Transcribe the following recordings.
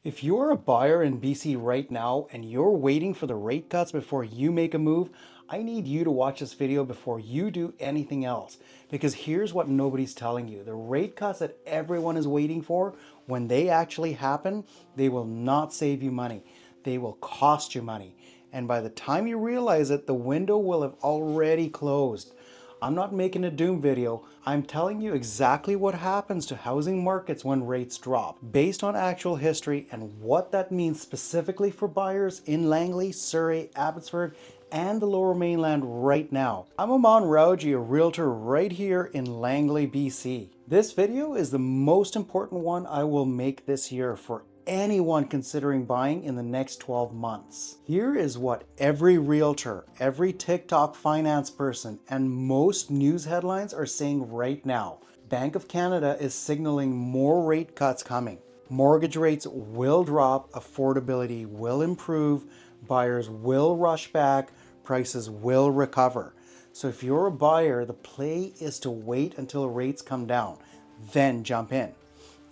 If you're a buyer in BC right now and you're waiting for the rate cuts before you make a move, I need you to watch this video before you do anything else. Because here's what nobody's telling you. The rate cuts that everyone is waiting for, when they actually happen, they will not save you money. They will cost you money. And by the time you realize it, the window will have already closed. I'm not making a doom video. I'm telling you exactly what happens to housing markets when rates drop, based on actual history and what that means specifically for buyers in Langley, Surrey, Abbotsford, and the Lower Mainland right now. I'm Amman Rawji, a realtor right here in Langley, BC. This video is the most important one I will make this year for anyone considering buying in the next 12 months. Here is what every realtor, every TikTok finance person, and most news headlines are saying right now. Bank of Canada is signaling more rate cuts coming. Mortgage rates will drop, affordability will improve, buyers will rush back, prices will recover. So if you're a buyer, the play is to wait until rates come down, then jump in.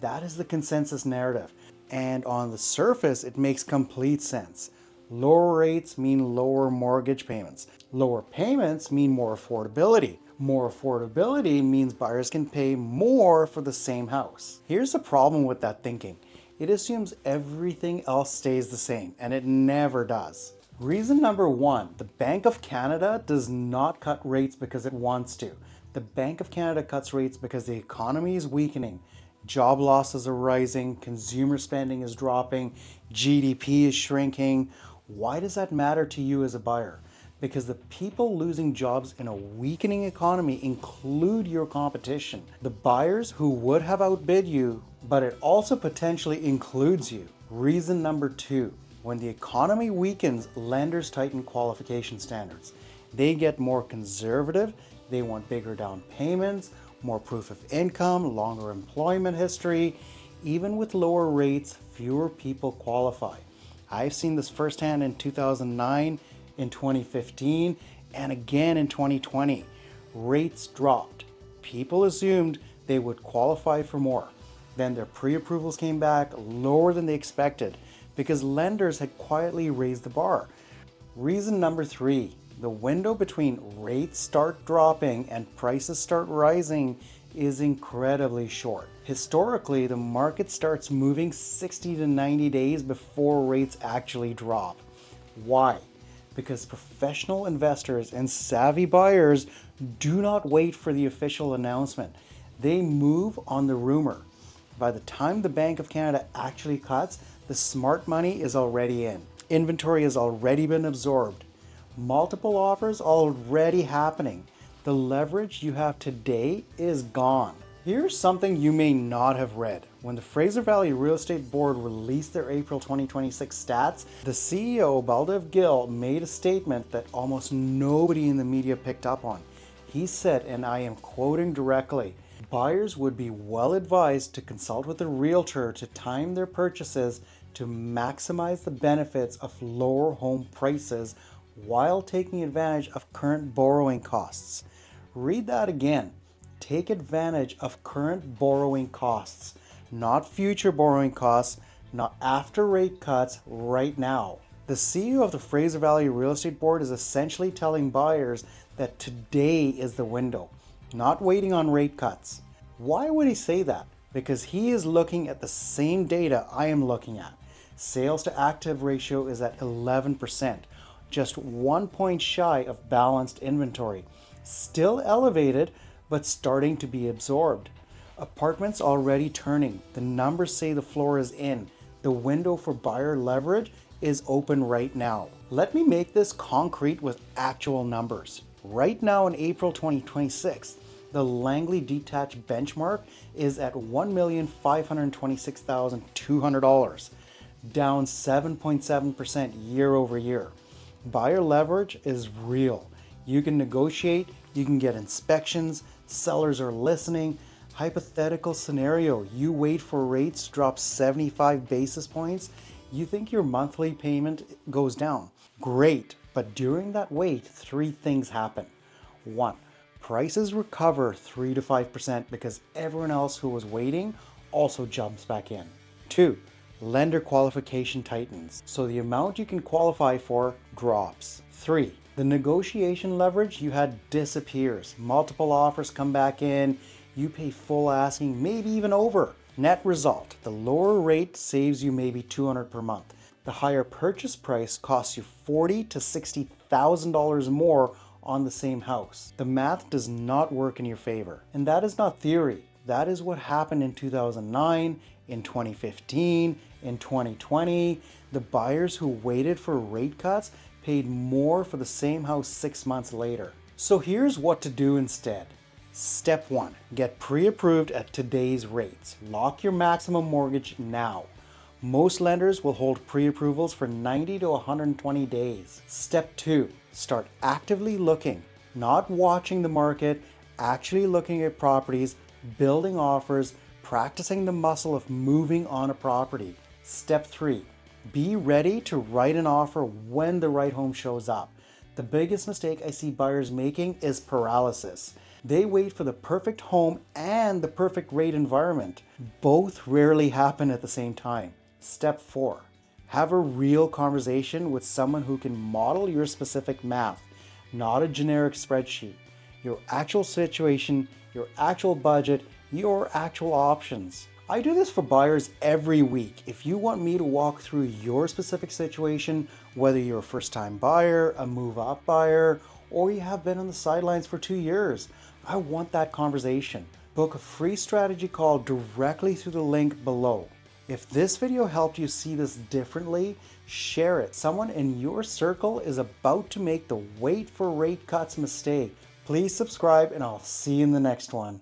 That is the consensus narrative. And on the surface, it makes complete sense. Lower rates mean lower mortgage payments. Lower payments mean more affordability. More affordability means buyers can pay more for the same house. Here's the problem with that thinking. It assumes everything else stays the same, and it never does. Reason number one, the Bank of Canada does not cut rates because it wants to. The Bank of Canada cuts rates because the economy is weakening. Job losses are rising, consumer spending is dropping, GDP is shrinking. Why does that matter to you as a buyer? Because the people losing jobs in a weakening economy include your competition. The buyers who would have outbid you, but it also potentially includes you. Reason number two, when the economy weakens, lenders tighten qualification standards. They get more conservative, they want bigger down payments, more proof of income, longer employment history. Even with lower rates, fewer people qualify. I've seen this firsthand in 2009, in 2015, and again in 2020. Rates dropped. People assumed they would qualify for more. Then their pre-approvals came back lower than they expected because lenders had quietly raised the bar. Reason number three, the window between rates start dropping and prices start rising is incredibly short. Historically, the market starts moving 60 to 90 days before rates actually drop. Why? Because professional investors and savvy buyers do not wait for the official announcement. They move on the rumor. By the time the Bank of Canada actually cuts, the smart money is already in. Inventory has already been absorbed. Multiple offers already happening. The leverage you have today is gone. Here's something you may not have read. When the Fraser Valley Real Estate Board released their April 2026 stats, the CEO, Baldev Gill, made a statement that almost nobody in the media picked up on. He said, and I am quoting directly, buyers would be well advised to consult with a realtor to time their purchases to maximize the benefits of lower home prices while taking advantage of current borrowing costs. Read that again. Take advantage of current borrowing costs, not future borrowing costs, not after rate cuts right now. The CEO of the Fraser Valley Real Estate Board is essentially telling buyers that today is the window, not waiting on rate cuts. Why would he say that? Because he is looking at the same data I am looking at. Sales to active ratio is at 11%. Just 1 point shy of balanced inventory. Still elevated, but starting to be absorbed. Apartments already turning. The numbers say the floor is in. The window for buyer leverage is open right now. Let me make this concrete with actual numbers. Right now in April 2026, the Langley detached benchmark is at $1,526,200, down 7.7% year over year. Buyer leverage is real. You can negotiate, you can get inspections, sellers are listening. Hypothetical scenario, you wait for rates to drop 75 basis points, you think your monthly payment goes down. Great, but during that wait, three things happen. One, prices recover 3 to 5% because everyone else who was waiting also jumps back in. Two, lender qualification tightens, so the amount you can qualify for drops. 3. The negotiation leverage you had disappears. Multiple offers come back in, you pay full asking, maybe even over. Net result, the lower rate saves you maybe $200 per month. The higher purchase price costs you $40,000 to $60,000 more on the same house. The math does not work in your favor. And that is not theory. That is what happened in 2009, in 2015, in 2020. The buyers who waited for rate cuts paid more for the same house 6 months later. So here's what to do instead. Step 1, get pre-approved at today's rates. Lock your maximum mortgage now. Most lenders will hold pre-approvals for 90 to 120 days. Step 2, start actively looking, not watching the market, actually looking at properties, building offers, practicing the muscle of moving on a property. Step 3, be ready to write an offer when the right home shows up. The biggest mistake I see buyers making is paralysis. They wait for the perfect home and the perfect rate environment. Both rarely happen at the same time. Step 4, have a real conversation with someone who can model your specific math, not a generic spreadsheet. Your actual situation, your actual budget, your actual options. I do this for buyers every week. If you want me to walk through your specific situation, whether you're a first-time buyer, a move-up buyer, or you have been on the sidelines for 2 years, I want that conversation. Book a free strategy call directly through the link below. If this video helped you see this differently, share it. Someone in your circle is about to make the wait for rate cuts mistake. Please subscribe and I'll see you in the next one.